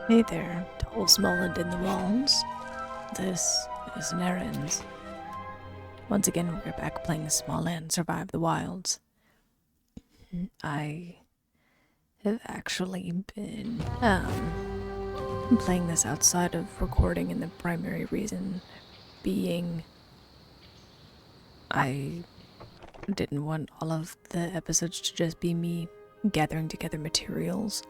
Hey there, tall Smalland in the walls. This is Narrans. Once again, we're back playing Smalland Survive the Wilds. I have actually been playing this outside of recording, and the primary reason being I didn't want all of the episodes to just be me gathering together materials.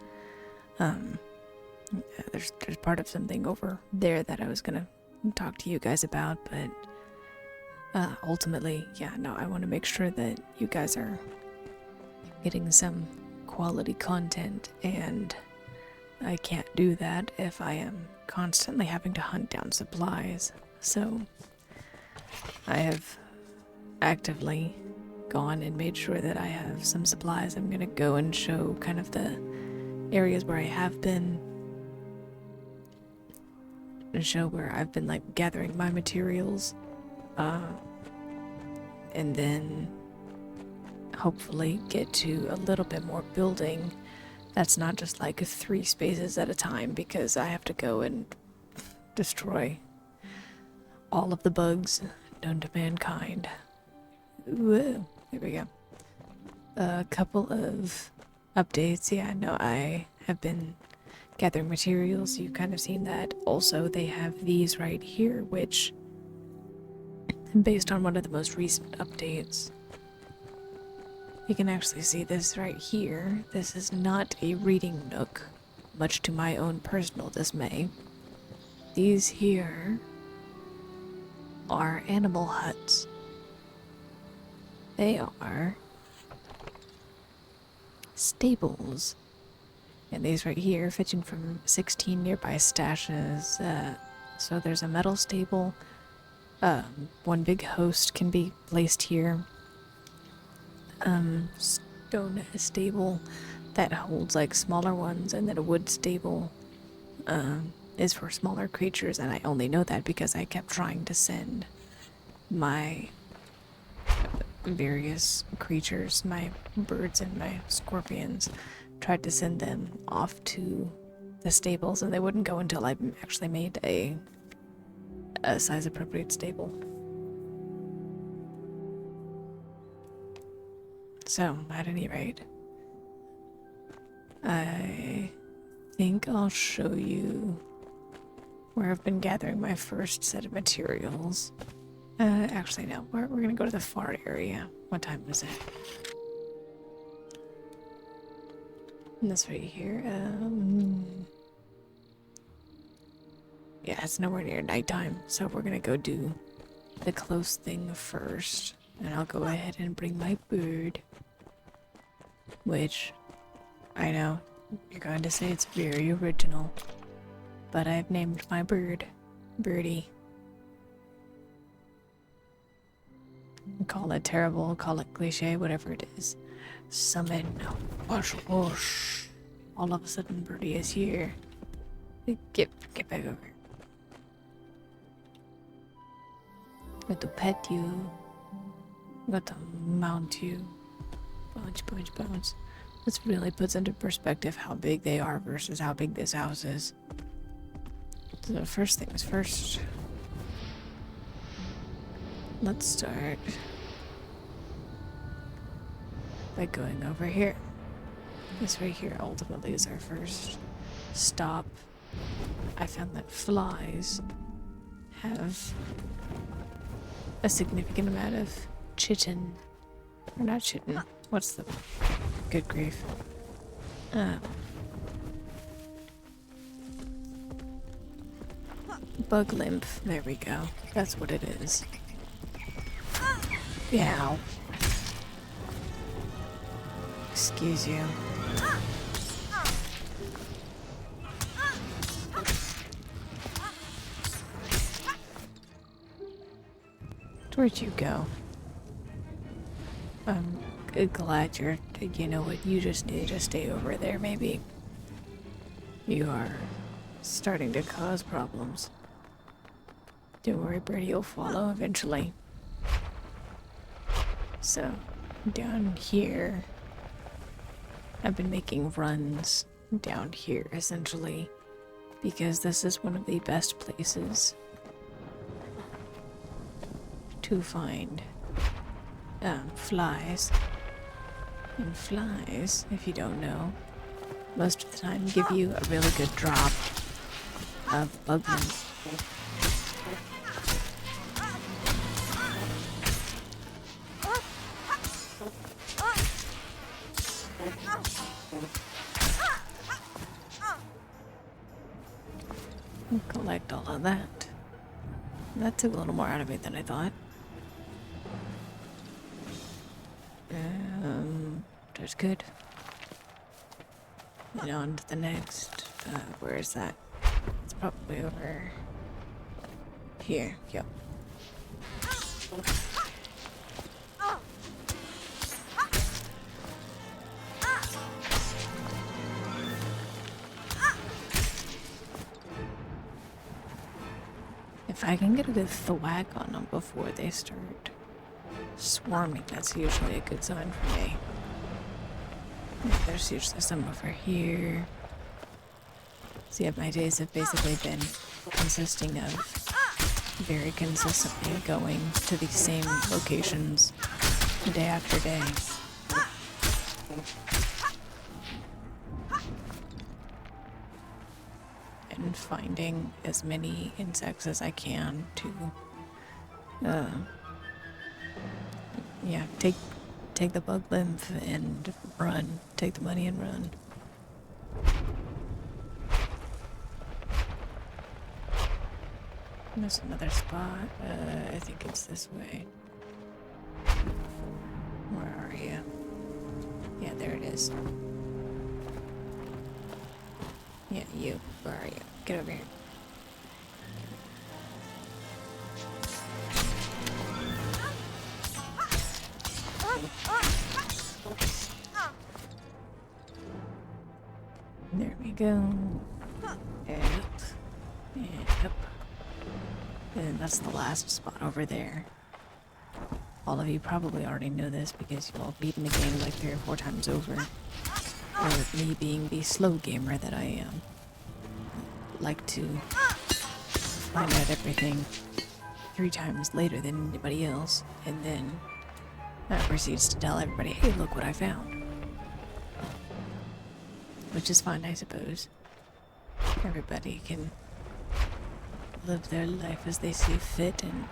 There's part of something over there that I was gonna talk to you guys about, but ultimately, I want to make sure that you guys are getting some quality content, and I can't do that if I am constantly having to hunt down supplies. So I have actively gone and made sure that I have some supplies. I'm gonna go and show kind of the areas where I have been, and show where I've been like gathering my materials, and then hopefully get to a little bit more building that's not just like 3 spaces at a time, because I have to go and destroy all of the bugs known to mankind. Whoa, there we go. A couple of updates. Yeah, no, I have been gathering materials. You've kind of seen that. Also, they have these right here, which, based on one of the most recent updates, you can actually see this right here. This is not a reading nook, much to my own personal dismay. These here are animal huts. They are stables. And these right here, fetching from 16 nearby stashes. So there's a metal stable. One big host can be placed here. Stone stable that holds like smaller ones, and then a wood stable is for smaller creatures, and I only know that because I kept trying to send my various creatures, my birds and my scorpions, tried to send them off to the stables, and they wouldn't go until I actually made a size appropriate stable. So, at any rate, I think I'll show you where I've been gathering my first set of materials. Actually, no, we're gonna go to the far area. What time is it? And this right here, yeah, it's nowhere near nighttime, so we're gonna go do the close thing first. And I'll go ahead and bring my bird, which I know you're going to say it's very original, but I've named my bird Birdie. Call it terrible, call it cliche, whatever it is. Summon, whoosh whoosh. All of a sudden, Birdie is here. Get back over here. Got to pet you. Got to mount you. Bounce. This really puts into perspective how big they are versus how big this house is. So first things first. Let's start by going over here. This right here ultimately is our first stop. I found that flies have a significant amount of chitin. Or not chitin. What's the... Good grief. Bug lymph. There we go. That's what it is. Ow. Excuse you. Where'd you go? I'm glad you're, you know what, you just need to stay over there, maybe. You are starting to cause problems. Don't worry, Birdie will follow eventually. So, down here, I've been making runs down here, essentially, because this is one of the best places to find flies. And flies, if you don't know, most of the time give you a really good drop of bug lymph. Collect all of that. That took a little more out of me than I thought. That's good. And on to the next. Where is that? It's probably over here. Yep. If I can get a good thwack on them before they start swarming, that's usually a good sign for me. Yeah, there's usually some over here. So yeah, my days have basically been consisting of very consistently going to these same locations day after day. And finding as many insects as I can to, yeah, take the bug lymph and run. Take the money and run. There's another spot. I think it's this way. Where are you? Yeah, there it is. Yeah, you. Where are you? Get over here. There we go. And up. And up. And that's the last spot over there. All of you probably already know this because you've all beaten the game like 3 or 4 times over. Or me being the slow gamer that I am. Like to find out everything 3 times later than anybody else, and then proceeds to tell everybody, hey, look what I found. Which is fine, I suppose. Everybody can live their life as they see fit, and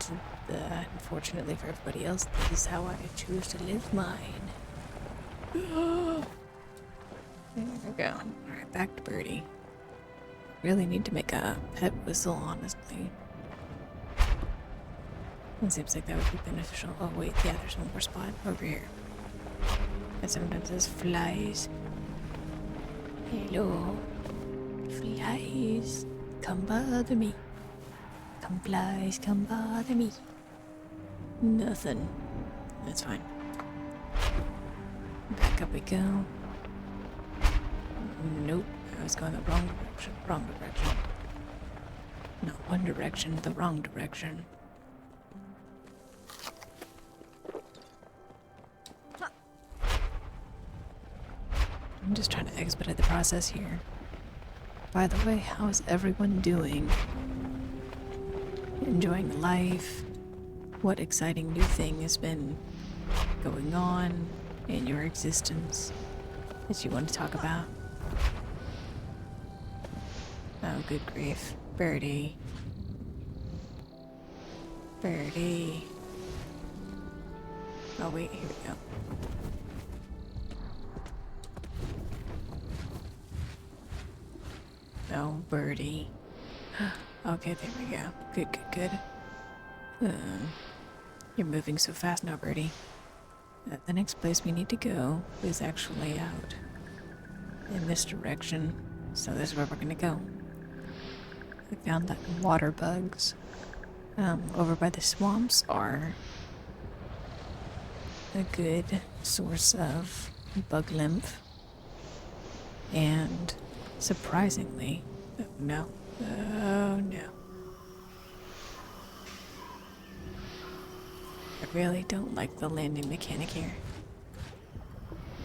unfortunately for everybody else, this is how I choose to live mine. There we go. Alright, back to Birdie. Really need to make a pet whistle, honestly. It seems like that would be beneficial. Oh wait, yeah, there's one more spot over here. And sometimes there's flies. Hello. Flies. Come bother me. Come flies, come bother me. Nothing. That's fine. Back up we go. Nope. I was going the wrong direction. Wrong direction. Not one direction, the wrong direction. I'm just trying to expedite the process here. By the way, how's everyone doing? Enjoying life? What exciting new thing has been going on in your existence that you want to talk about? Oh, good grief. Birdie. Birdie. Oh, wait, here we go. Oh, Birdie. Okay, there we go. Good, good, good. You're moving so fast now, Birdie. The next place we need to go is actually out in this direction. So this is where we're gonna go. I found that water bugs over by the swamps are a good source of bug lymph. And surprisingly, oh no, oh no. I really don't like the landing mechanic here.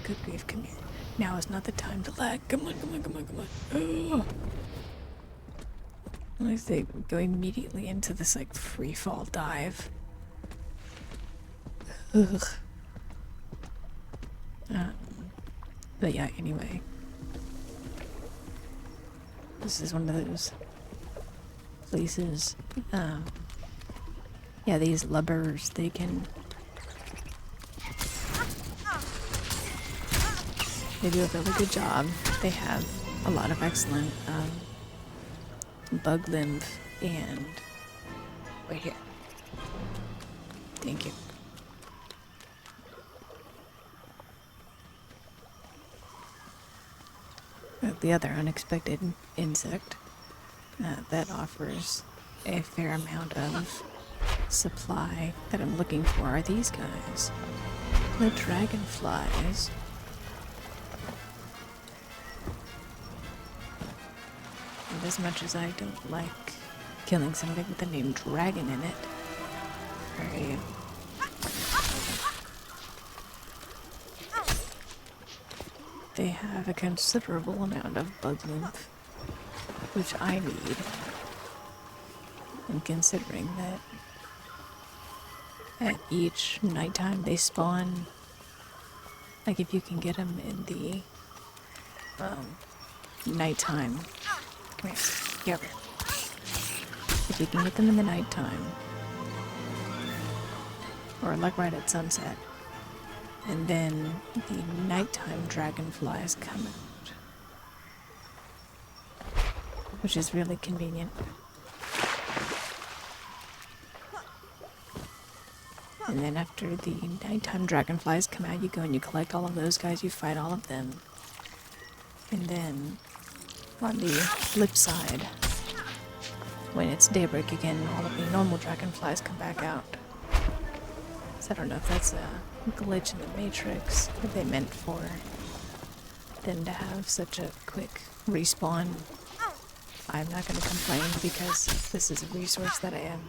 Good grief, come here. Now is not the time to lag. Come on, come on, come on, come on. Oh. At least they go immediately into this like free fall dive. Ugh. But yeah, anyway. This is one of those places. Yeah, these lubbers, they do a really good job. They have a lot of excellent bug lymph and right here. Thank you. The other unexpected insect that offers a fair amount of supply that I'm looking for are these guys. The dragonflies. And as much as I don't like killing something with the name dragon in it, where are you? They have a considerable amount of bug lymph, which I need. And considering that at each nighttime they spawn, like if you can get them in the nighttime, come here, get over here. If you can get them in the nighttime, or like right at sunset, and then the nighttime dragonflies come out, which is really convenient. And then after the nighttime dragonflies come out, you go and you collect all of those guys, you fight all of them. And then on the flip side, when it's daybreak again, all of the normal dragonflies come back out. So I don't know if that's a glitch in the Matrix, if they meant for them to have such a quick respawn. I'm not going to complain because this is a resource that I am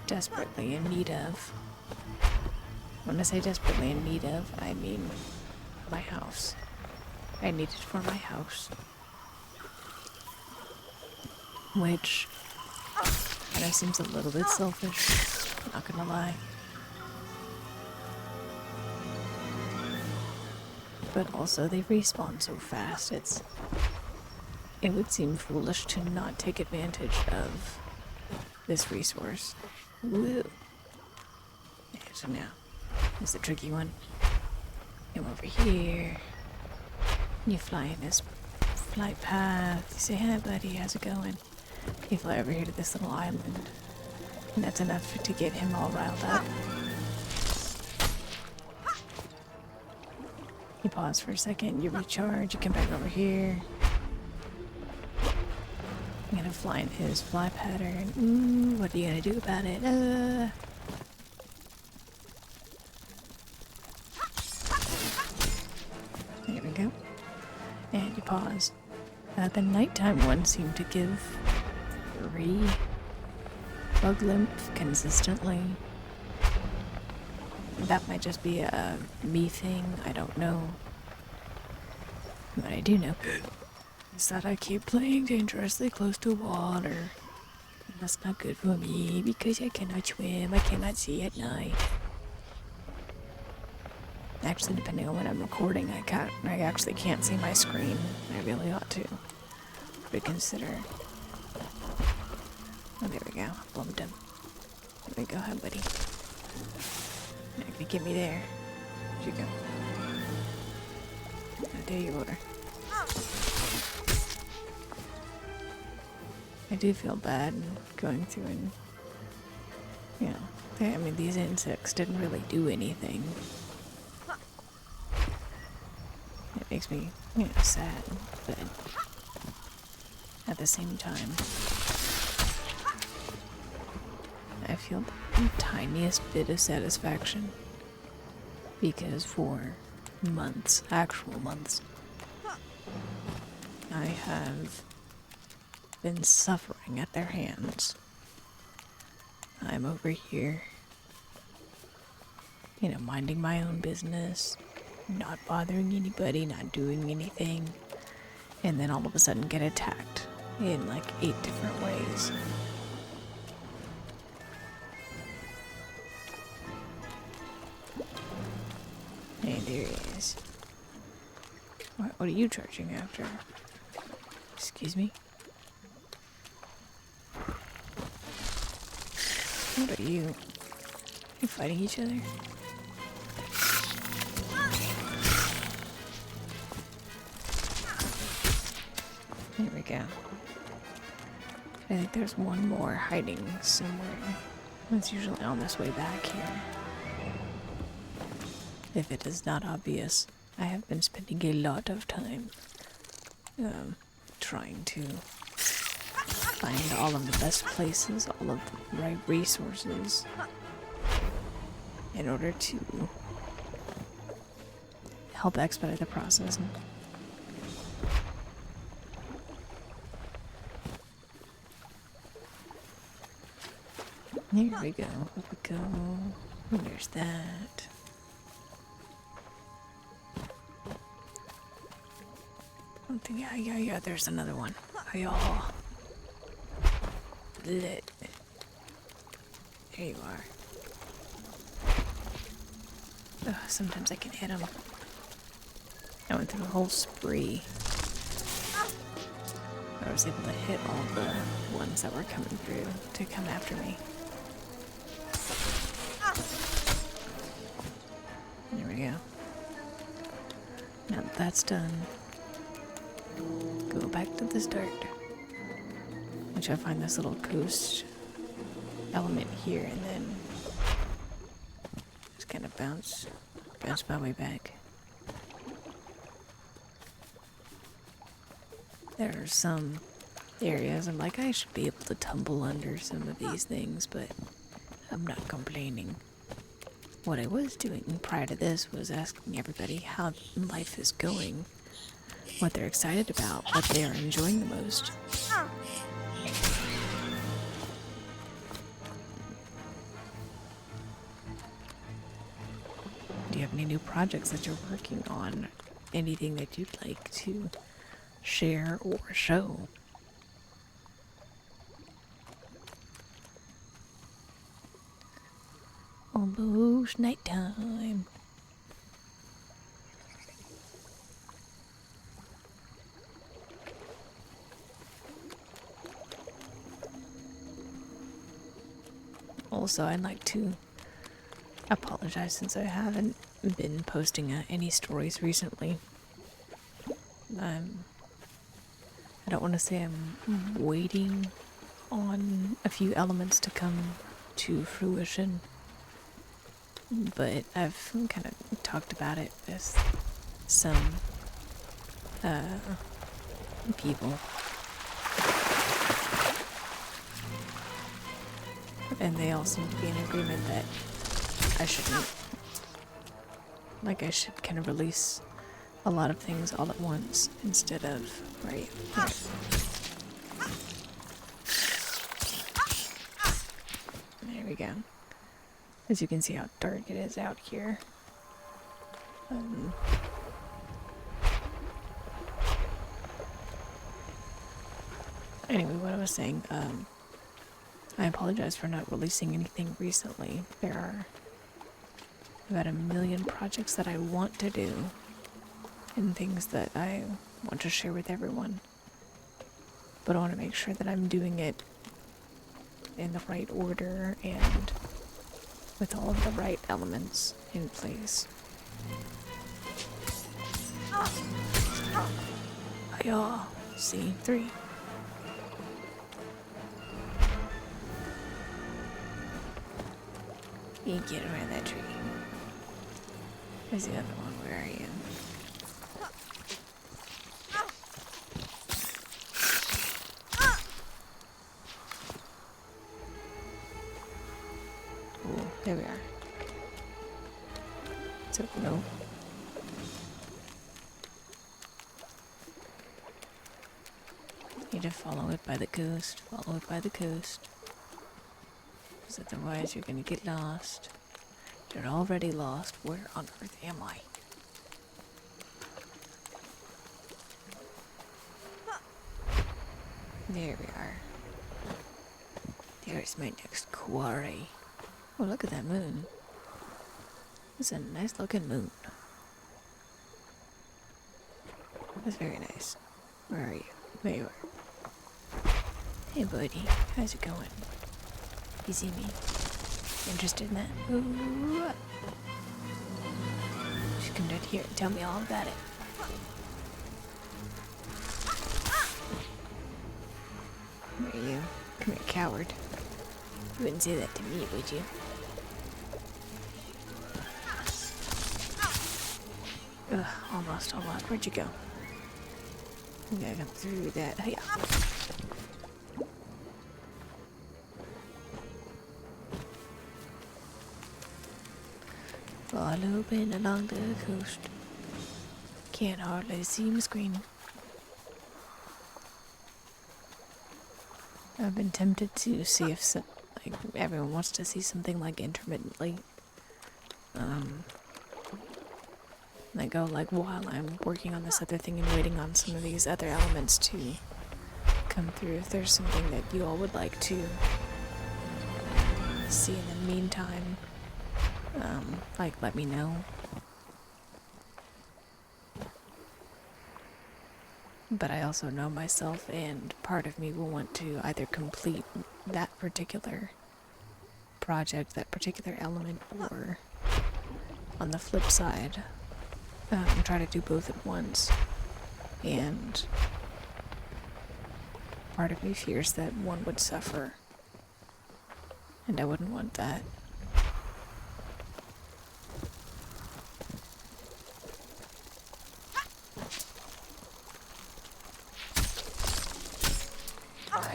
desperately in need of. When I say desperately in need of, I mean my house. I need it for my house. Which kind of seems a little bit selfish, not gonna lie. But also they respawn so fast, it would seem foolish to not take advantage of this resource. Woo. Yeah, so now, here's the tricky one. Come over here. You fly in this flight path. You say, hi buddy, how's it going? You fly over here to this little island. And that's enough to get him all riled up. You pause for a second, you recharge, you come back over here. I'm gonna fly in his fly pattern. Ooh, what are you gonna do about it? There we go. And you pause. The nighttime one seemed to give 3 bug lymph consistently. That might just be a me thing, I don't know. But I do know is that I keep playing dangerously close to water. And that's not good for me because I cannot swim, I cannot see at night. Actually, depending on when I'm recording, I actually can't see my screen. I really ought to reconsider. Oh, there we go. Bumped him. There we go, hi buddy. Not gonna get me there. Where'd you go? Oh, there you are. I do feel bad going through and, you know, I mean, these insects didn't really do anything. It makes me, you know, sad, but at the same time, I feel the tiniest bit of satisfaction because for months, actual months, I have been suffering at their hands. I'm over here, you know, minding my own business, not bothering anybody, not doing anything, and then all of a sudden get attacked in like 8 different ways. Hey, there he is. What are you charging after? Excuse me? What are you? You fighting each other? There we go. I think there's one more hiding somewhere. It's usually on this way back here. If it is not obvious, I have been spending a lot of time trying to find all of the best places, all of the right resources in order to help expedite the process. Here we go, up we go. There's that. Yeah, there's another one. Y'all. Lit. There you are. Ugh, sometimes I can hit them. I went through a whole spree. I was able to hit all the ones that were coming through to come after me. There we go. Now that that's done, go back to the start. Which I find this little coast element here, and then just kind of bounce my way back. There are some areas I'm like, I should be able to tumble under some of these things, but I'm not complaining. What I was doing prior to this was asking everybody how life is going, what they're excited about, what they are enjoying the most. Do you have any new projects that you're working on? Anything that you'd like to share or show? Almost nighttime. Also, I'd like to apologize since I haven't been posting any stories recently. I don't want to say I'm waiting on a few elements to come to fruition, but I've kind of talked about it with some people, and they all seem to be in agreement that I shouldn't, like, I should kind of release a lot of things all at once instead of right. There we go. As you can see how dark it is out here. Anyway, what I was saying, I apologize for not releasing anything recently. There are about 1 million projects that I want to do and things that I want to share with everyone. But I want to make sure that I'm doing it in the right order and with all of the right elements in place. Hiya, scene 3. You get around that tree. There's the other one. Where are you? Oh, there we are. So, no. Need to follow it by the coast. Follow it by the coast. Because otherwise you're gonna get lost. You're already lost. Where on earth am I? There we are. There's my next quarry. Oh, look at that moon. It's a nice looking moon. That's very nice. Where are you? There you are. Hey, buddy. How's it going? You see me? Interested in that? Ooh. Just come down here and tell me all about it. Where are you? Come here, coward. You wouldn't say that to me, would you? Ugh, almost. Where'd you go? You gotta come through that. Hey. Following along the coast. Can't hardly see my screen. I've been tempted to see if everyone wants to see something like intermittently. I go while I'm working on this other thing and waiting on some of these other elements to come through. If there's something that you all would like to see in the meantime, let me know. But I also know myself, and part of me will want to either complete that particular project, that particular element, or on the flip side, try to do both at once. And part of me fears that one would suffer, and I wouldn't want that.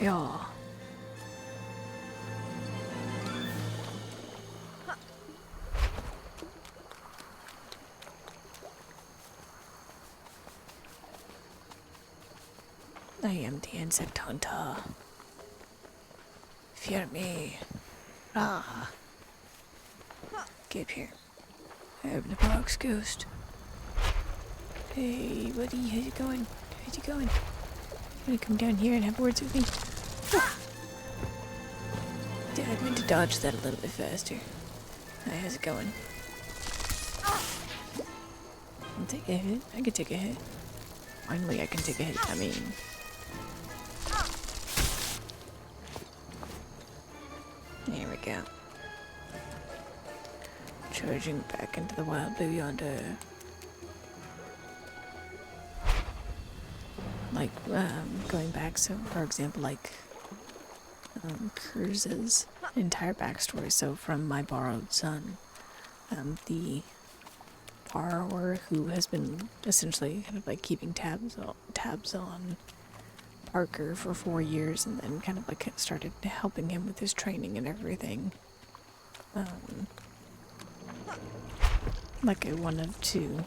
Yeah. I am the insect hunter. Fear me. Ah. Get up here. I am the box ghost. Hey, buddy, how's it going? How's it going? You wanna come down here and have words with me? Yeah, I meant to dodge that a little bit faster. Hi, how's it going? I'll take a hit. I can take a hit. Finally, I can take a hit. I mean... There we go. Charging back into the wild blue yonder. Going back, so for example, Kurz's entire backstory. So from My Borrowed Son, the borrower who has been essentially kind of keeping tabs on Parker for 4 years, and then kind of started helping him with his training and everything. I wanted to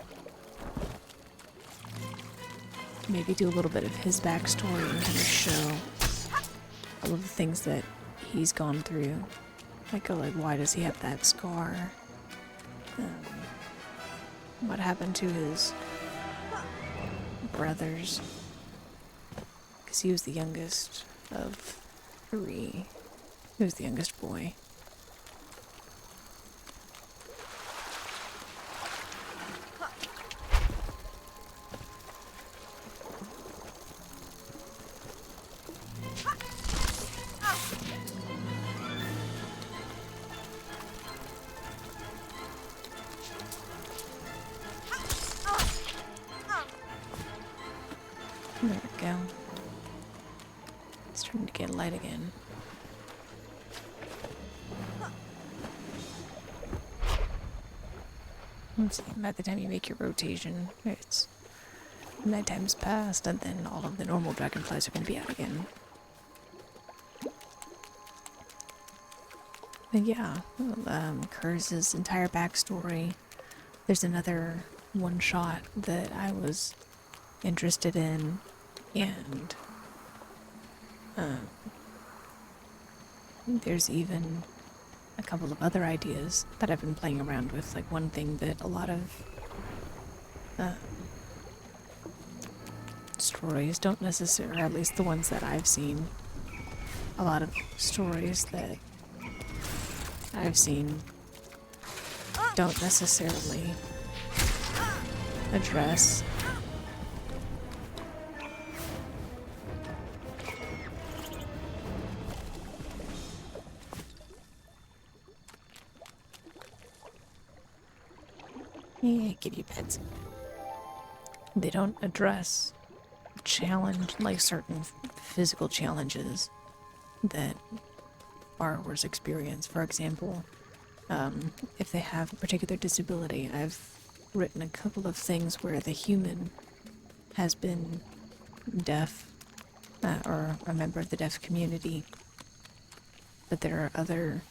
maybe do a little bit of his backstory and kind of show all of the things that he's gone through. Why does he have that scar? What happened to his brothers? Because he was the youngest of 3. He was the youngest boy. There we go. It's starting to get light again. Let's see, by the time you make your rotation, it's nighttime's passed, and then all of the normal dragonflies are going to be out again. But yeah, Kurz's entire backstory. There's another one-shot that I was interested in, and there's even a couple of other ideas that I've been playing around with. One thing that a lot of stories don't necessarily, at least the ones that I've seen, a lot of stories that I've seen don't necessarily address give you pets. They don't address challenge, like certain physical challenges that borrowers experience. For example, if they have a particular disability, I've written a couple of things where the human has been deaf or a member of the deaf community, but there are other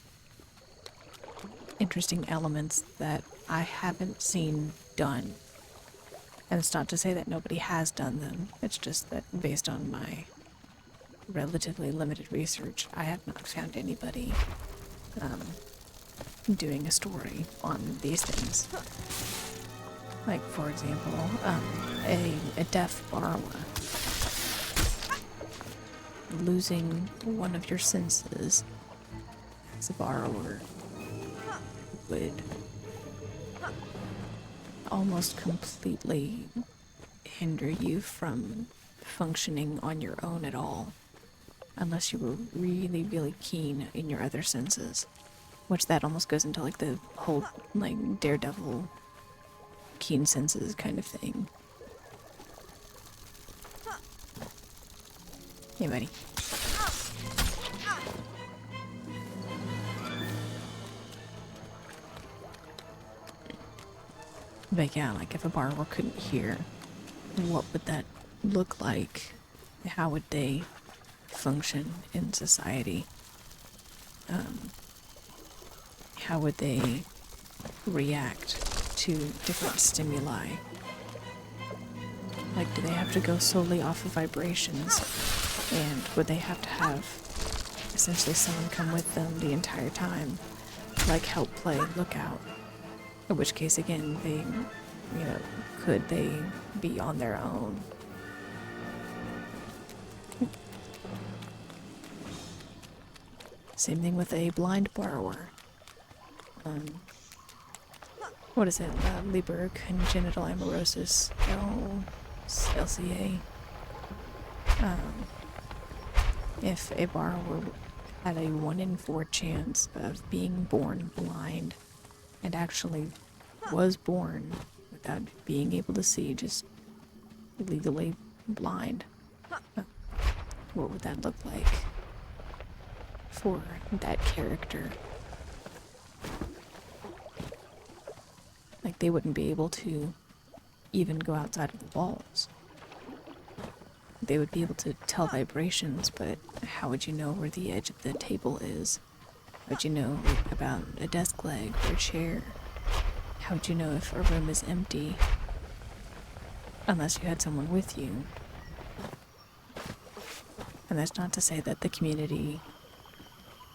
interesting elements that I haven't seen done. And it's not to say that nobody has done them, it's just that based on my relatively limited research, I have not found anybody doing a story on these things. Like, for example, a deaf borrower. Losing one of your senses as a borrower would almost completely hinder you from functioning on your own at all, unless you were really, really keen in your other senses, which that almost goes into like the whole like Daredevil keen senses kind of thing. Hey, buddy. But yeah, like if a borrower couldn't hear, what would that look like? How would they function in society? How would they react to different stimuli? Like, do they have to go solely off of vibrations? And would they have to have essentially someone come with them the entire time? Like help play, look out. In which case, again, they, could they be on their own? Same thing with a blind borrower. What is it? Liber congenital amaurosis, LCA. If a borrower had a 1 in 4 chance of being born blind and actually was born without being able to see, just legally blind, what would that look like for that character? Like, they wouldn't be able to even go outside of the walls. They would be able to tell vibrations, but how would you know where the edge of the table is? How would you know about a desk leg or a chair? How would you know if a room is empty? Unless you had someone with you. And that's not to say that the community,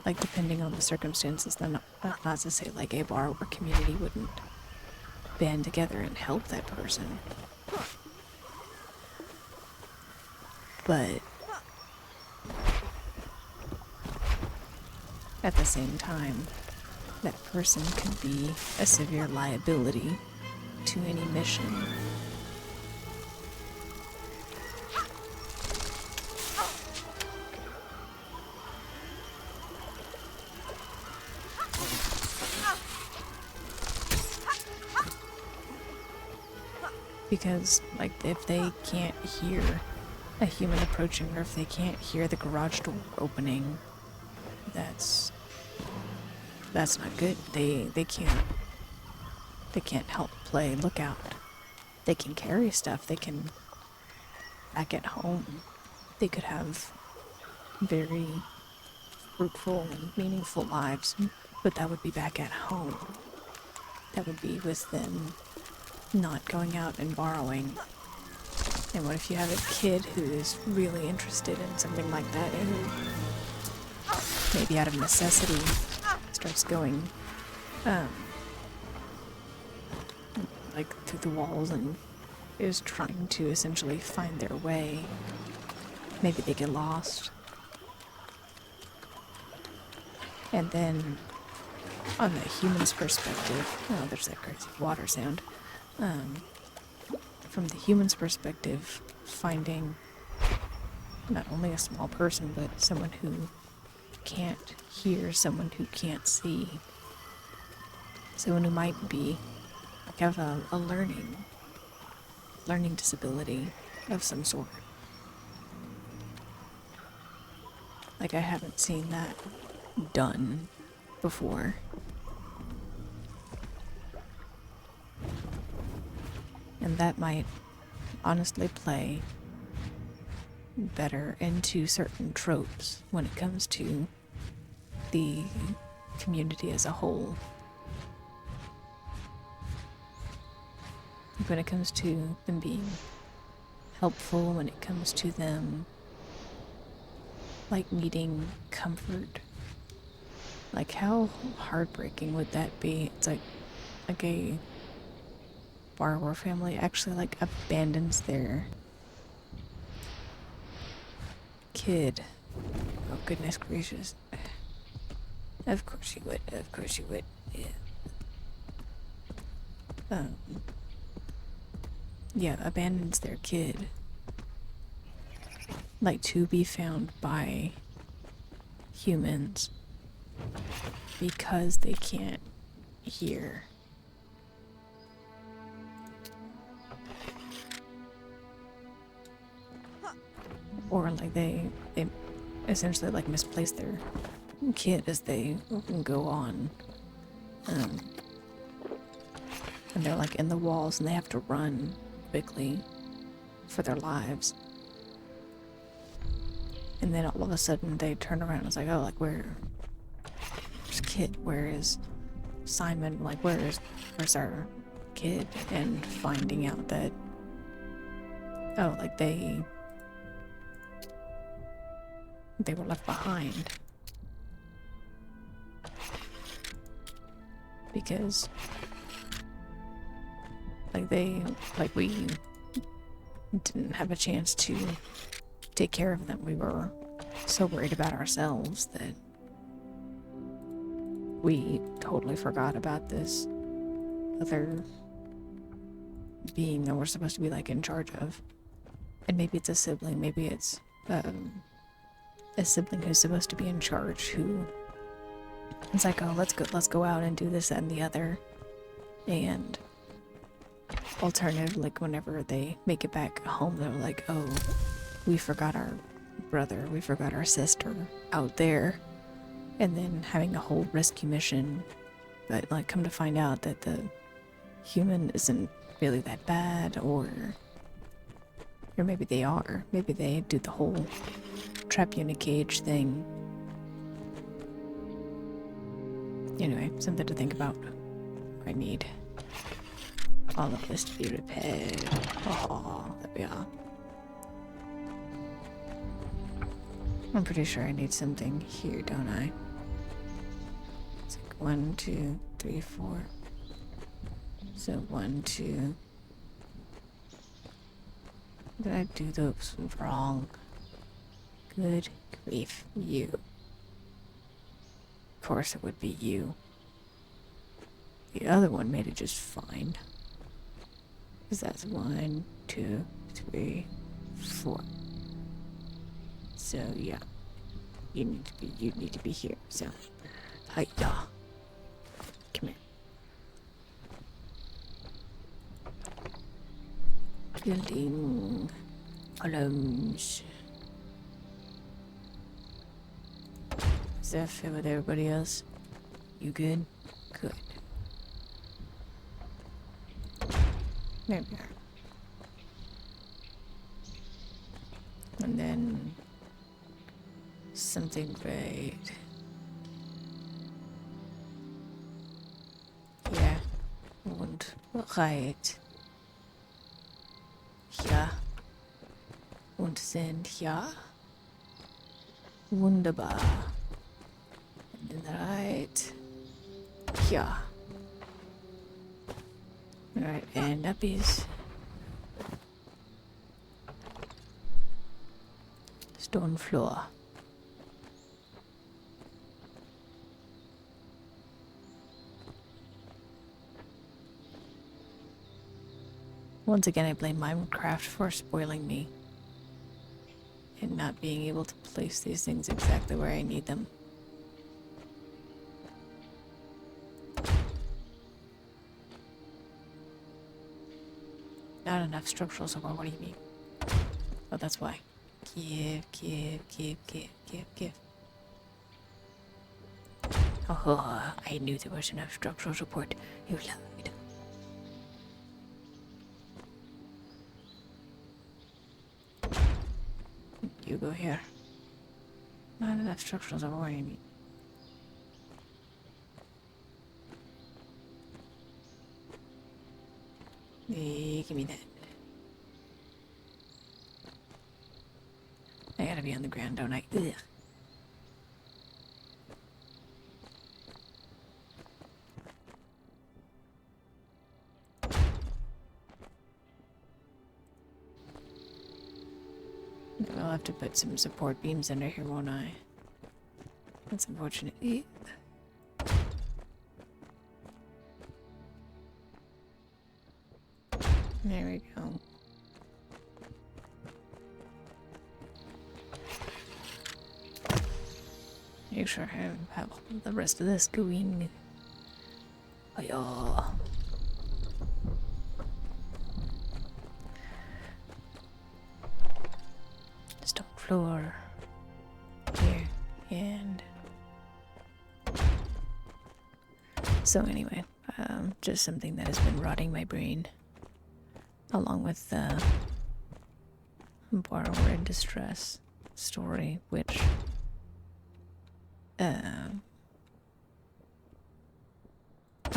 like, depending on the circumstances, then not to say like a borrower community wouldn't band together and help that person. But at the same time, that person could be a severe liability to any mission. Because, like, if they can't hear a human approaching, or if they can't hear the garage door opening, that's not good. They can't help play lookout. They can carry stuff. They can, back at home, they could have very fruitful and meaningful lives, but that would be back at home. That would be with them not going out and borrowing. And what if you have a kid who is really interested in something like that, and who maybe out of necessity starts going like through the walls and is trying to essentially find their way. Maybe they get lost. And then, on the human's perspective, oh, there's that crazy water sound. From the human's perspective, finding not only a small person, but someone who can't hear, someone who can't see, someone who might be, like, have a learning disability of some sort. Like, I haven't seen that done before. And that might honestly play better into certain tropes when it comes to the community as a whole. When it comes to them being helpful, when it comes to them like needing comfort. Like, how heartbreaking would that be? It's like a borrower family actually like abandons their kid. Oh, goodness gracious. Of course you would. Of course you would. Yeah. Yeah, abandons their kid. Like, to be found by humans because they can't hear. Or like they essentially like misplace their kid as they go on. And they're like in the walls and they have to run quickly for their lives. And then all of a sudden they turn around and it's like, oh, like, where's kid? Where is Simon? Like, where's our kid? And finding out that, oh, like they were left behind. Because we didn't have a chance to take care of them. We were so worried about ourselves that we totally forgot about this other being that we're supposed to be like in charge of. And maybe it's a sibling, maybe it's a sibling who's supposed to be in charge, who is like, oh, let's go out and do this, that, and the other. And alternative, like, whenever they make it back home, they're like, oh, we forgot our brother, we forgot our sister out there. And then having a whole rescue mission, but like come to find out that the human isn't really that bad, or maybe they are. Maybe they do the whole trap you in a cage thing. Anyway, something to think about. I need all of this to be repaired. Oh, there we are. I'm pretty sure I need something here, don't I? It's like 1, 2, 3, 4. So 1, 2. Did I do those wrong? Good grief, you. Of course it would be you. The other one made it just fine. Because that's 1, 2, 3, 4. So yeah, you need to be here. So, hi-ya. Come here. Building columns. Does that fit with everybody else? You good? Good. There we are. And then something great. Ja. Und bereit. Ja. Und sind ja. Wunderbar. Und bereit. Ja. Alright, and uppies. Stone floor. Once again, I blame Minecraft for spoiling me and not being able to place these things exactly where I need them. Not enough structural support, what do you mean? Oh, that's why. Give. Oh, I knew there was enough structural support. You lied. You go here. Not enough structural support, what do you mean? Hey, give me that. I gotta be on the ground, don't I? Ugh. I'll have to put some support beams under here, won't I? That's unfortunate. There we go. Make sure I have the rest of this going. Oh, yeah. Stone floor. Here. And... So anyway, just something that has been rotting my brain. Along with the borrower in distress story, which I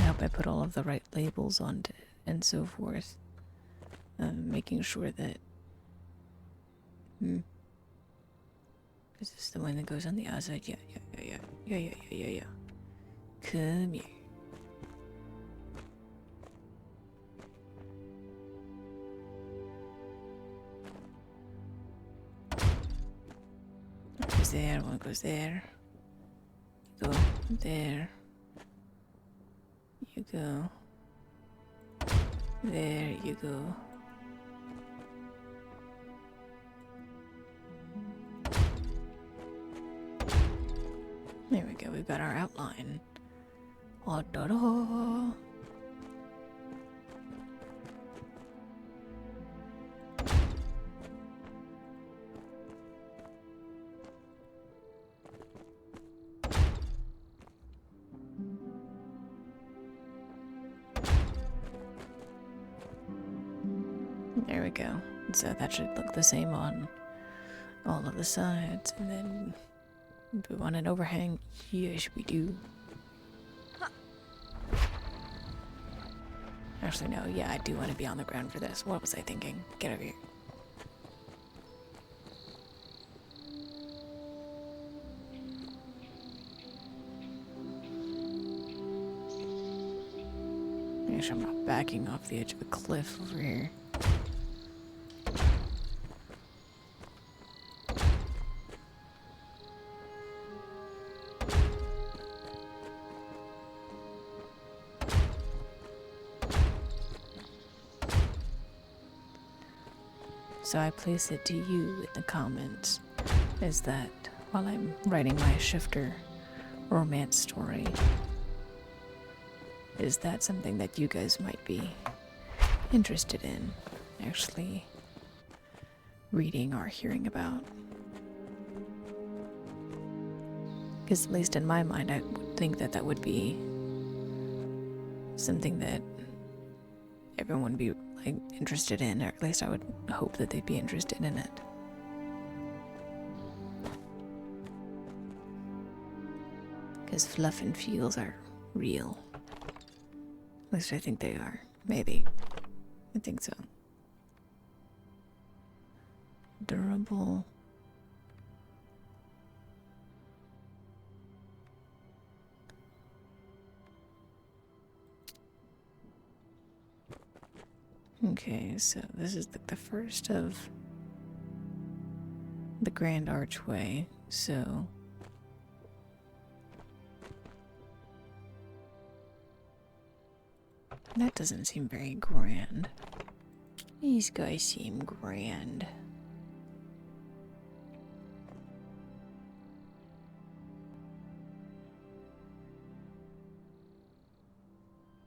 hope I put all of the right labels on it and so forth. Making sure that is this the one that goes on the outside? Yeah. Come here. One goes there, one goes there. You go there. You go. There you go. There we go, we've got our outline. Oh, da da. There we go. So that should look the same on all of the sides, and then do we want an overhang? Yes, we do. Actually, no, yeah, I do want to be on the ground for this. What was I thinking? Get over here. Make sure I'm not backing off the edge of a cliff over here. So I place it to you in the comments, is that while I'm writing my shifter romance story, is that something that you guys might be interested in actually reading or hearing about? Because at least in my mind, I would think that that would be something that everyone would be like interested in, or at least I would hope that they'd be interested in it. Because fluff and feels are real. At least I think they are. Maybe. I think so. Durable. Okay, so this is the first of the grand archway, so that doesn't seem very grand. These guys seem grand.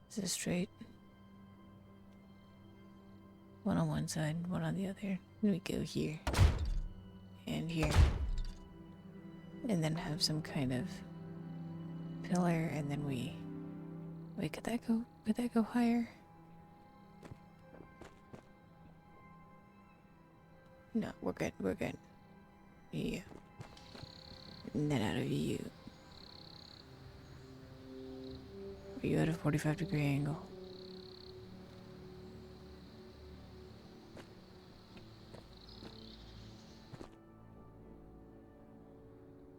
Is this straight? One on one side, one on the other. Then we go here. And here. And then have some kind of pillar, and then we... Wait, could that go higher? No, we're good, we're good. Yeah. And then out of view. Are you at a 45-degree angle?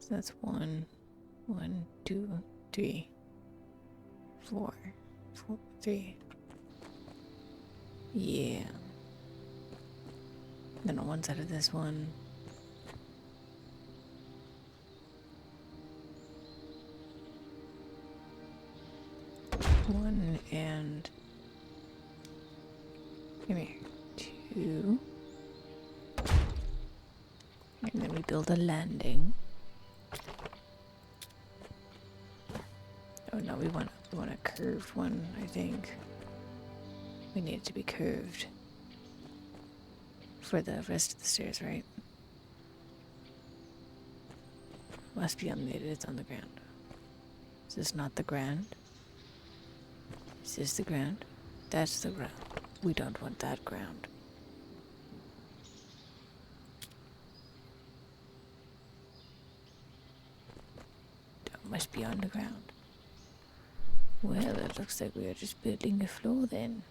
So that's 1, 2, 3, 4, 3. Yeah. Then on one side of this one. One and come here. 2. And then we build a landing. Oh no, we want a curved one, I think. We need it to be curved for the rest of the stairs, right? Must be on the, it's on the ground. Is this not the ground? Is this the ground? That's the ground. We don't want that ground. That must be on the ground. Well, it looks like we are just building a floor then.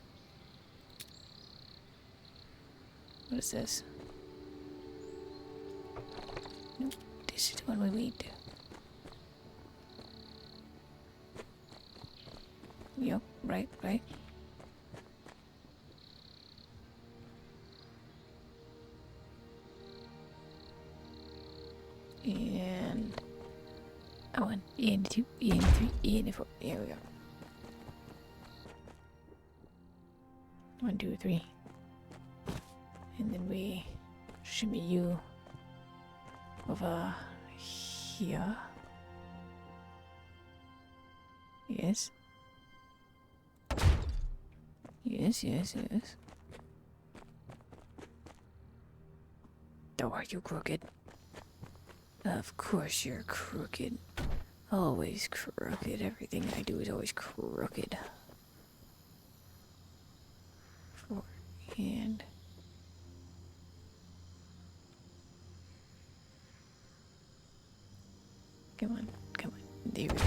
What is this? Nope, this is the one we need. Yep, right. And one, and 2, and 3, and 4. There we go. 1, 2, 3. And then we shimmy you over here. Yes. Yes. Oh, are you crooked? Of course you're crooked. Always crooked. Everything I do is always crooked. 4 and... Come on. There we go.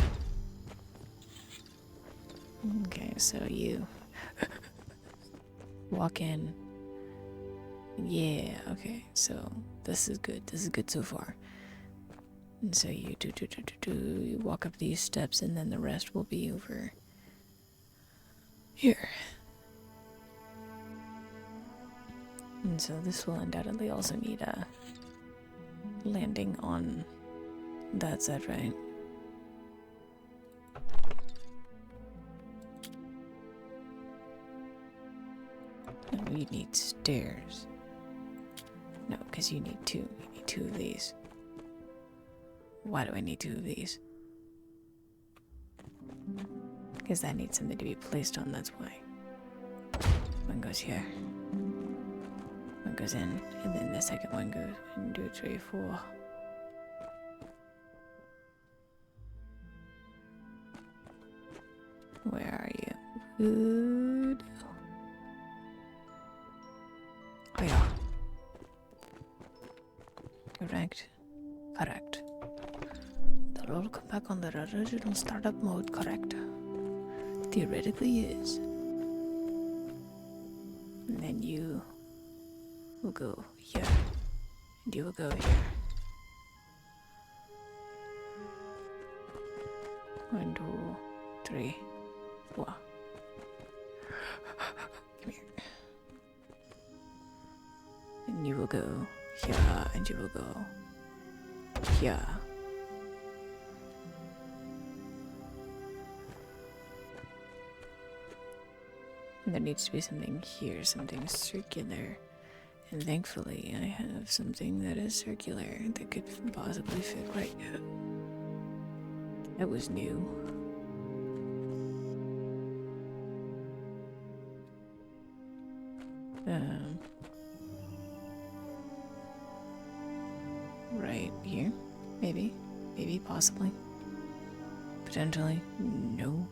Okay, so you walk in. Yeah, okay, so this is good. This is good so far. And so you you walk up these steps, and then the rest will be over here. And so this will undoubtedly also need a landing on that side, right? And we need stairs. No, because you need 2. You need 2 of these. Why do I need 2 of these? Because that needs something to be placed on, that's why. One goes here. One goes in, and then the second one goes 1, 2, 3, 4. Where are you? Good. Oh yeah. Correct. That'll come back on the original startup mode, correct? Theoretically is. And then you will go here. And you will go here. 1, 2, 3, 4. Come here. And you will go here, and you will go here. And there needs to be something here, something circular. And thankfully, I have something that is circular that could possibly fit right now. That was new. Right here? Maybe. Maybe, possibly. Potentially. No.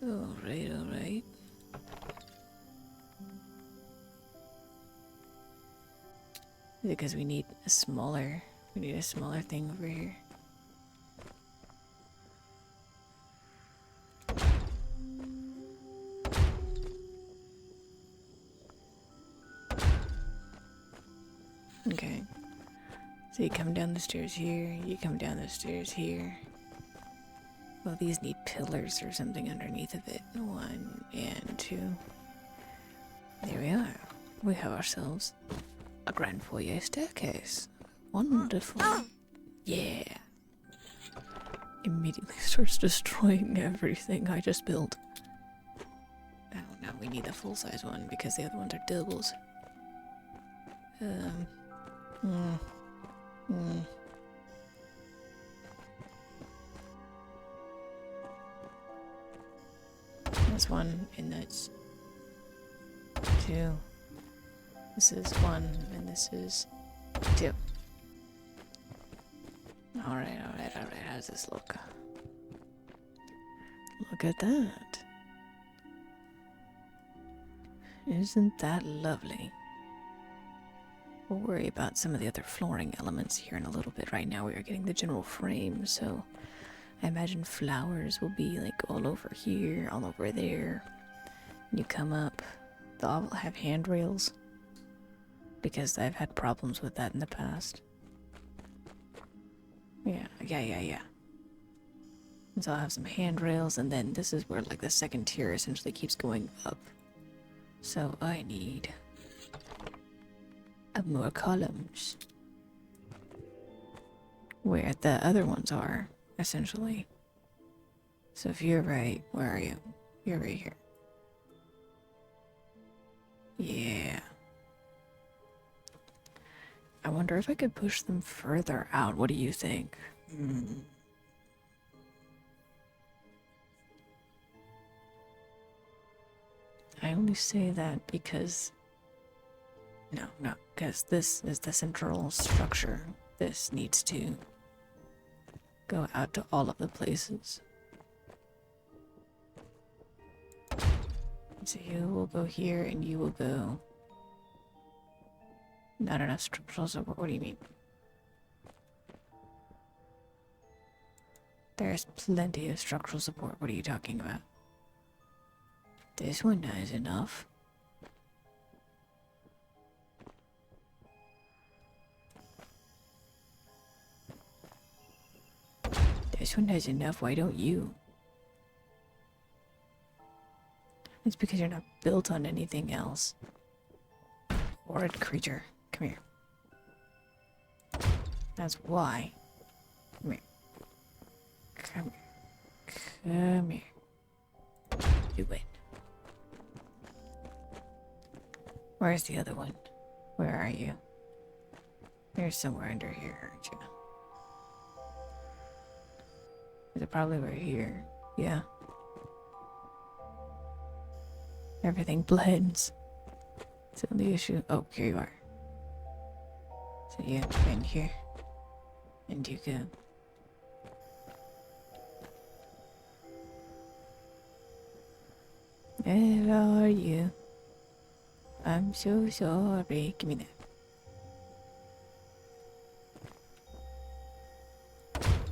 Alright, alright. Because we need a smaller thing over here. Okay. So you come down the stairs here, you come down the stairs here. Well, these need pillars or something underneath of it. 1 and 2. There we are. We have ourselves a grand foyer staircase. Wonderful. Yeah. Immediately starts destroying everything I just built. Oh, now we need the full-size one because the other ones are doubles. That's 1, and that's 2. This is 1, and this is 2. Alright, alright, alright. How does this look? Look at that. Isn't that lovely? We'll worry about some of the other flooring elements here in a little bit. Right now we are getting the general frame, so I imagine flowers will be like all over here, all over there. And you come up, they'll all have handrails because I've had problems with that in the past. Yeah. And so I'll have some handrails, and then this is where like the second tier essentially keeps going up. So I need more columns where the other ones are, essentially. So if you're right, where are you? You're right here. Yeah. I wonder if I could push them further out. What do you think? I only say that because... No, because this is the central structure. This needs to go out to all of the places. So you will go here, and you will go... Not enough structural support. What do you mean? There's plenty of structural support. What are you talking about? This one has enough. This one has enough. Why don't you? It's because you're not built on anything else. Horrid creature. Come here. That's why. Come here. Come here. Come here. Do it. Where's the other one? Where are you? You're somewhere under here, aren't you? Is it probably right here? Yeah. Everything blends. So the issue... Oh, here you are. So yeah, in here. And you go. Where are you? I'm so sorry. Give me that.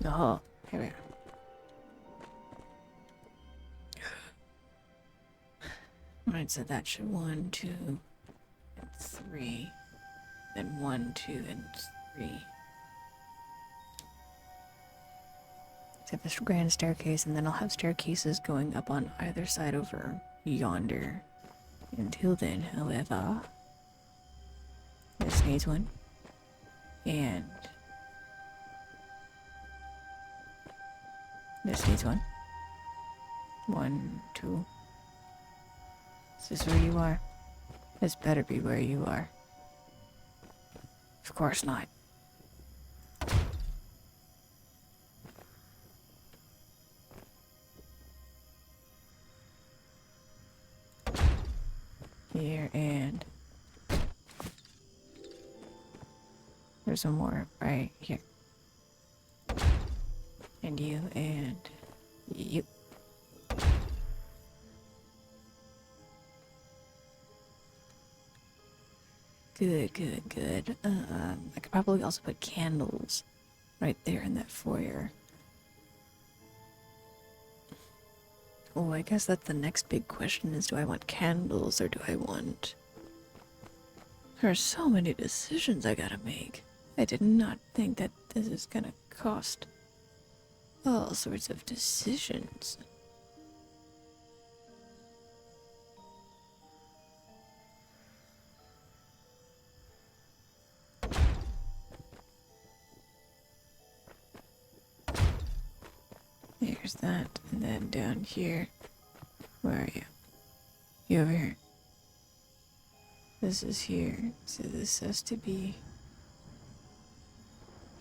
No, here we are. Alright, so that should 1, 2, and 3. Then 1, 2, and 3. Except this grand staircase, and then I'll have staircases going up on either side over yonder. Until then, however, This needs one. And this needs one. 1, 2. Is this where you are? This better be where you are. Of course not. Here, and there's one more right here. And you, and you. Good, good, good. I could probably also put candles right there in that foyer. Oh, I guess that's the next big question is, do I want candles or do I want... There are so many decisions I gotta make. I did not think that this is gonna cost all sorts of decisions. There's that, and then down here. Where are you? You over here. This is here, so this has to be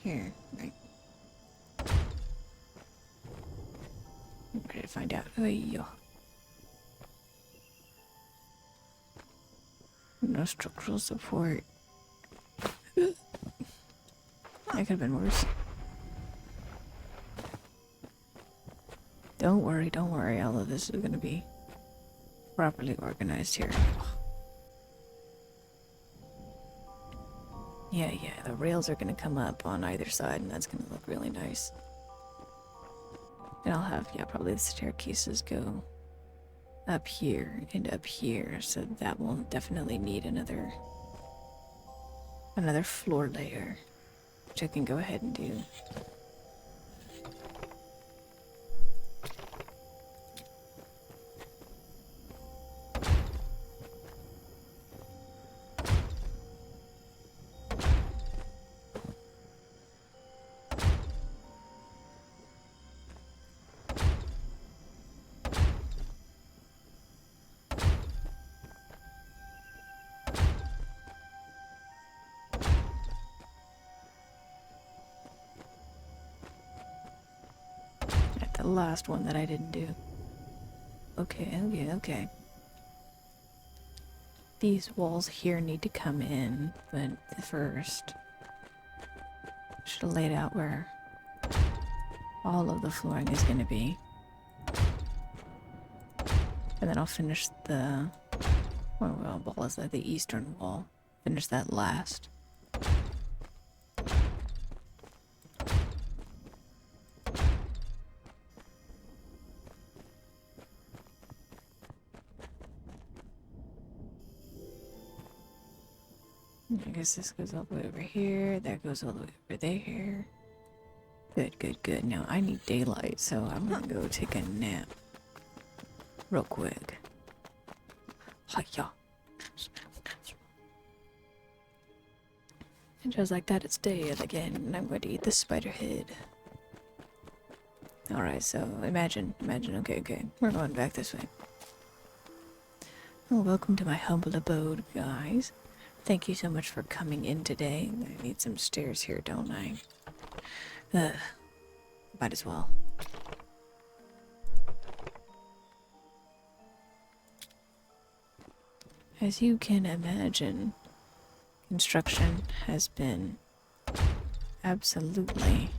here, right? I'm ready to find out. Oh, yo. No structural support. That could have been worse. Don't worry, all of this is gonna be properly organized here. Yeah, the rails are gonna come up on either side, and that's gonna look really nice. And I'll have, yeah, probably the staircases go up here and up here, so that will definitely need another floor layer, which I can go ahead and do. The last one that I didn't do. Okay. These walls here need to come in, but first, should have laid out where all of the flooring is going to be. And then I'll finish the, what wall is that? The eastern wall. Finish that last. I guess this goes all the way over here, that goes all the way over there. Good. Now I need daylight, so I'm gonna go take a nap. Real quick. Hiya. And just like that, it's day again, and I'm going to eat the spider head. Alright, so imagine, okay, we're going back this way. Well, welcome to my humble abode, guys. Thank you so much for coming in today. I need some stairs here, don't I? Might as well. As you can imagine, construction has been absolutely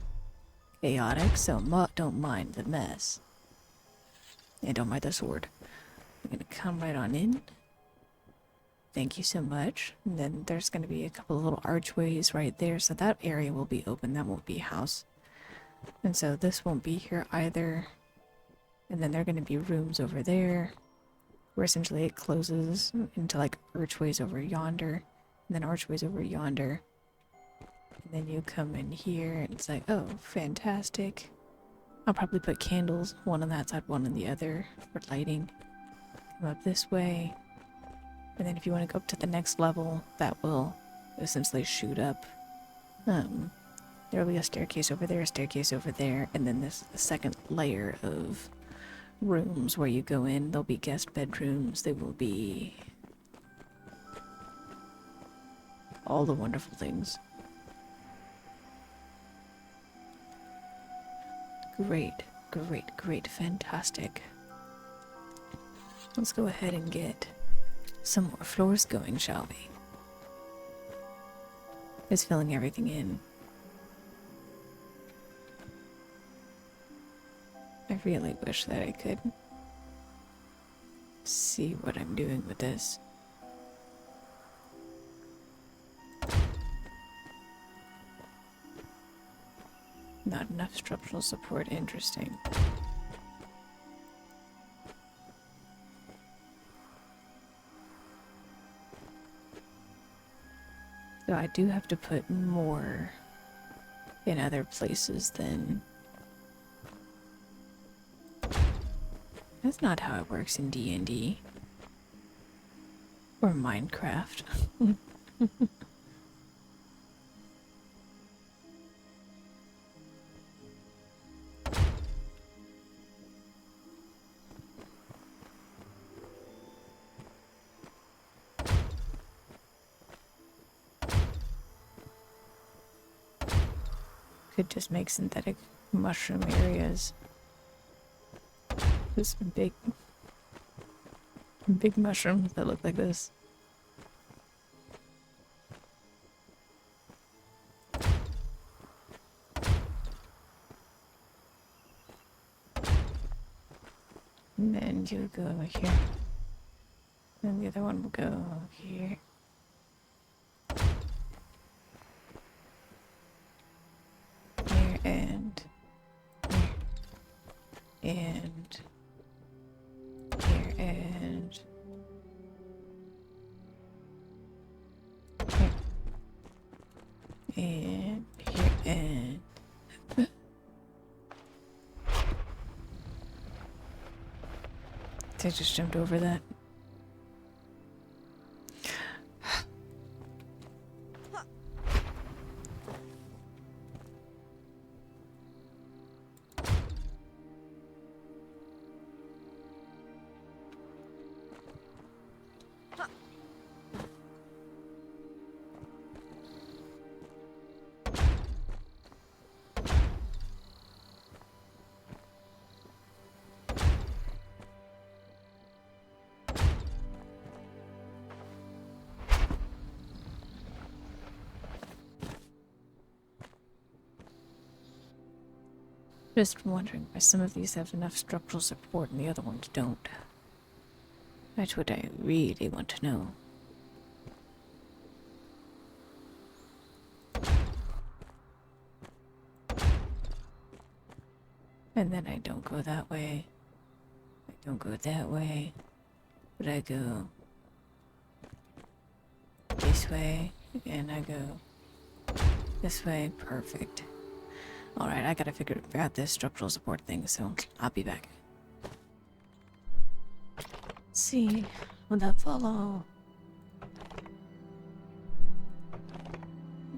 chaotic, so don't mind the mess. And don't mind the sword. I'm gonna come right on in. Thank you so much. And then there's going to be a couple of little archways right there, so that area will be open. That won't be a house. And so this won't be here either. And then there are going to be rooms over there, where essentially it closes into like archways over yonder, and then archways over yonder. And then you come in here, and it's like, oh, fantastic. I'll probably put candles, one on that side, one on the other, for lighting. Come up this way. And then if you want to go up to the next level, that will essentially shoot up. There'll be a staircase over there, and then this second layer of rooms where you go in. There'll be guest bedrooms. There will be all the wonderful things. Great, great, great, fantastic. Let's go ahead and get some more floors going, shall we? Just filling everything in. I really wish that I could see what I'm doing with this. Not enough structural support, interesting. So I do have to put more in other places than... That's not how it works in D&D. Or Minecraft. Could just make synthetic mushroom areas. This big mushrooms that look like this. And then you go over here. And the other one will go here. Here and here. And here and here. And here and I just jumped over that. Just wondering why some of these have enough structural support and the other ones don't. That's what I really want to know. And then I don't go that way. I don't go that way. But I go this way, and I go this way. Perfect. Alright, I gotta figure out this structural support thing, so I'll be back. Let's see, will that follow?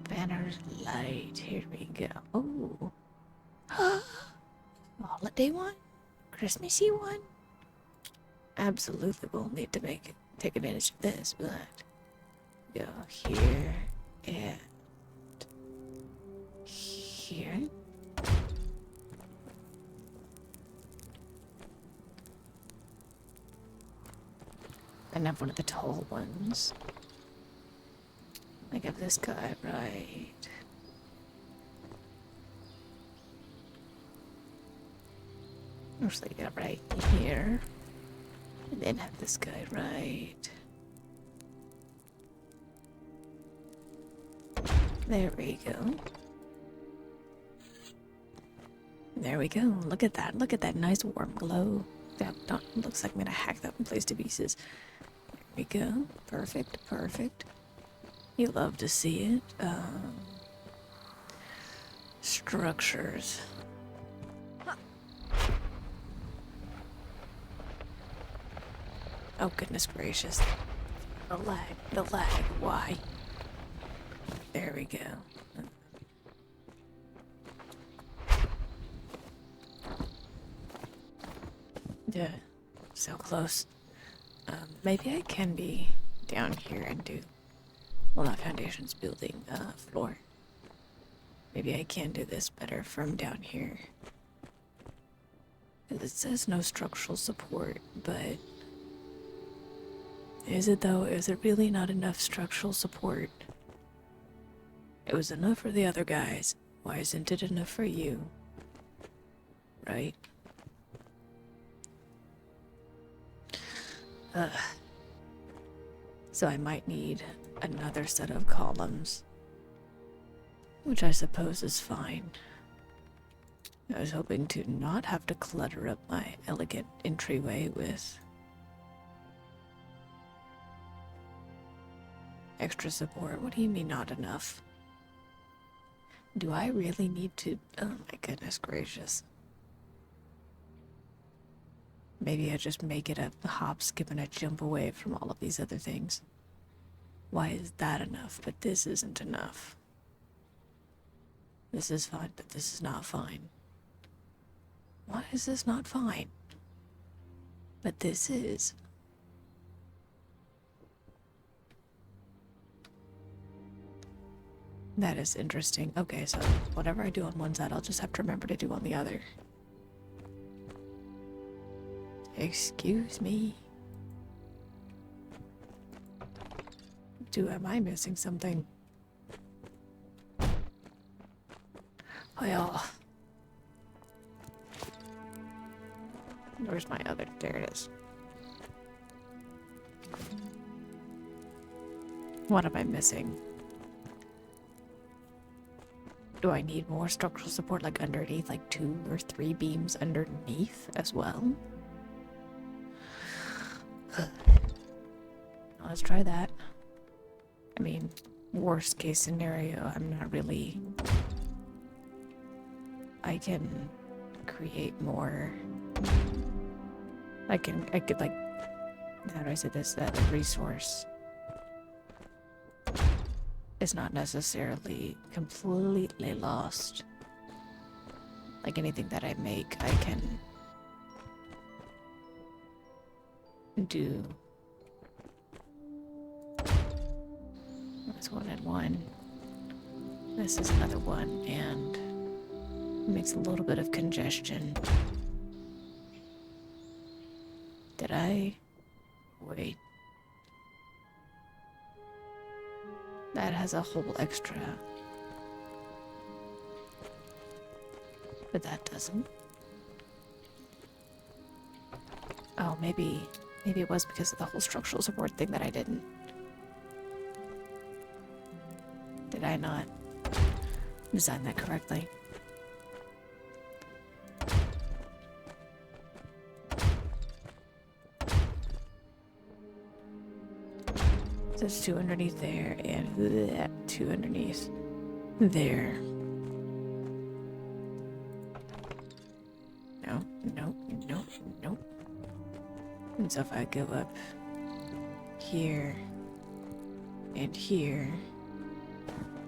Banners, light, here we go. Oh, holiday one? Christmassy one? Absolutely, we'll need to take advantage of this, but go here and here. And have one of the tall ones. I got this guy right. Actually, got right here. And then have this guy right. There we go. There we go. Look at that. Look at that nice warm glow. That looks like I'm gonna hack that place to pieces. There we go. Perfect. Perfect. You love to see it. Structures. Oh, goodness gracious. The lag. The lag. Why? There we go. Yeah, so close. Maybe I can be down here and do, well, not foundations, building, floor. Maybe I can do this better from down here. It says no structural support, but is it though? Is it really not enough structural support? It was enough for the other guys. Why isn't it enough for you? Right? So I might need another set of columns, which I suppose is fine. I was hoping to not have to clutter up my elegant entryway with extra support. What do you mean not enough? Do I really need to? Oh my goodness gracious. Maybe I just make it a hop, skip, and a jump away from all of these other things. Why is that enough, but this isn't enough? This is fine, but this is not fine. Why is this not fine? But this is. That is interesting. Okay, so whatever I do on one side, I'll just have to remember to do on the other. Excuse me. Am I missing something? Well, where's my other? There it is. What am I missing? Do I need more structural support, like underneath, like 2 or 3 beams underneath as well? Let's try that. I mean, worst case scenario, I'm not really... I can create more... I could like... How do I say this? That resource is not necessarily completely lost. Like anything that I make, I can do. That's 1 and 1. This is another 1, and it makes a little bit of congestion. Did I? Wait. That has a whole extra. But that doesn't. Oh, maybe it was because of the whole structural support thing that I didn't. Did I not design that correctly? So there's 2 underneath there and 2 underneath there. No, no, no, no. And so if I go up here and here,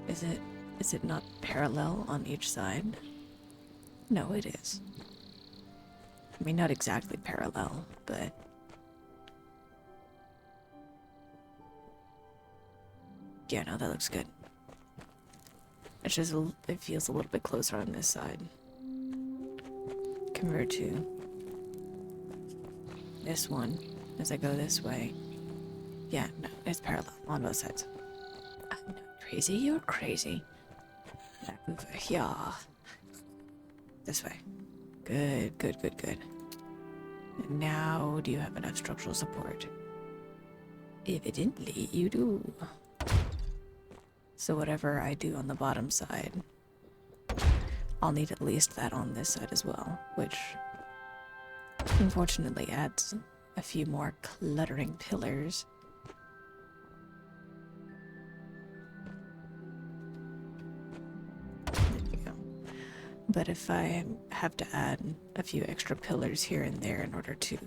is it not parallel on each side? No, it is. I mean, not exactly parallel, but yeah, no, that looks good. It's just it feels a little bit closer on this side compared to this one as I go this way. Yeah, no, it's parallel on both sides. I'm not crazy, you're crazy. Back over here. This way. Good, good, good, good. And now, do you have enough structural support? Evidently, you do. So whatever I do on the bottom side, I'll need at least that on this side as well, which unfortunately adds a few more cluttering pillars. There we go. But if I have to add a few extra pillars here and there in order to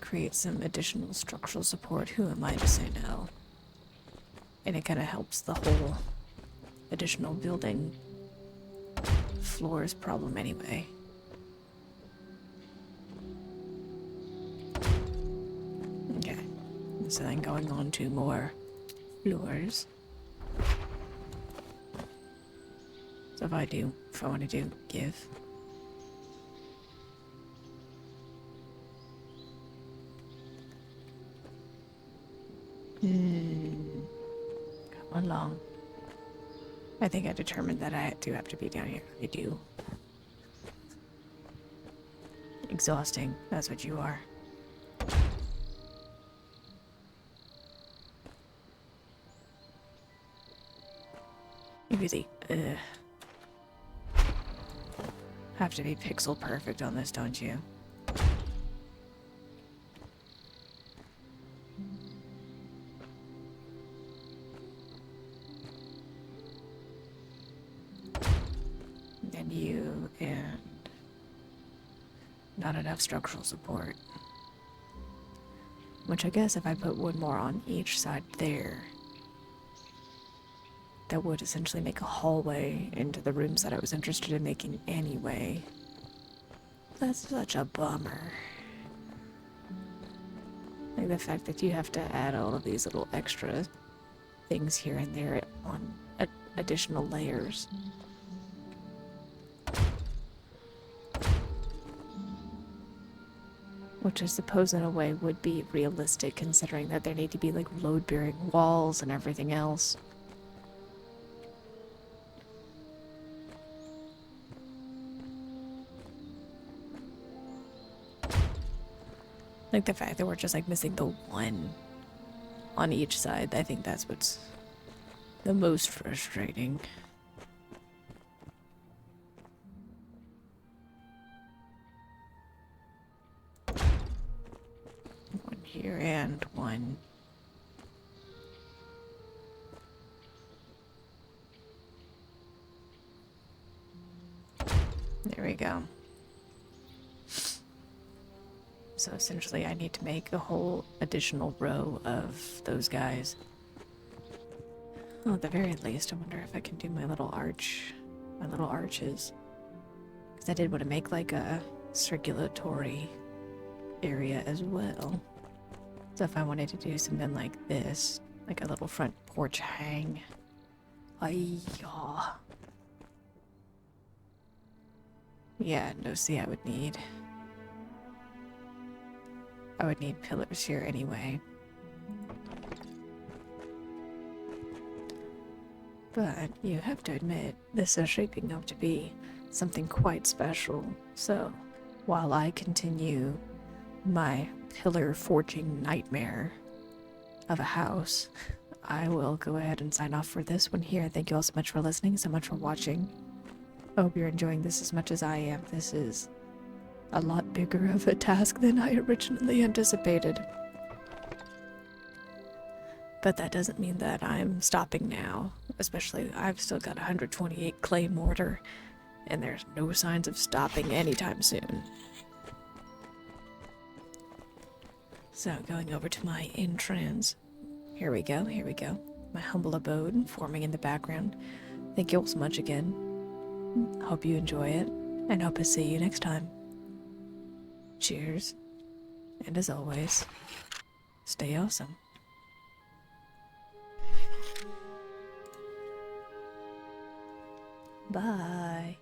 create some additional structural support, who am I to say no? And it kind of helps the whole additional building floors problem anyway. Okay, so then going on to more floors. So if I want to do give. Come along. I think I determined that I do have to be down here. I do. Exhausting. That's what you are. You really have to be pixel perfect on this, don't you? And you, and not enough structural support. Which I guess if I put one more on each side there, that would essentially make a hallway into the rooms that I was interested in making anyway. That's such a bummer. Like the fact that you have to add all of these little extra things here and there on additional layers. Which I suppose in a way would be realistic considering that there need to be like load-bearing walls and everything else. Like the fact that we're just like missing the one on each side, I think that's what's the most frustrating. One here and one. There we go. So essentially I need to make a whole additional row of those guys. Well, at the very least, I wonder if I can do my little arches. Because I did want to make like a circulatory area as well. So if I wanted to do something like this, like a little front porch hang. Yeah, no, see, I would need pillars here anyway. But you have to admit, this is shaping up to be something quite special. So, while I continue my pillar forging nightmare of a house, I will go ahead and sign off for this one here. Thank you all so much for listening, so much for watching. I hope you're enjoying this as much as I am. This is a lot bigger of a task than I originally anticipated. But that doesn't mean that I'm stopping now. Especially, I've still got 128 clay mortar, and there's no signs of stopping anytime soon. So, going over to my entrance. Here we go, here we go. My humble abode forming in the background. Thank you all so much again. Hope you enjoy it, and hope to see you next time. Cheers, and as always, stay awesome. Bye.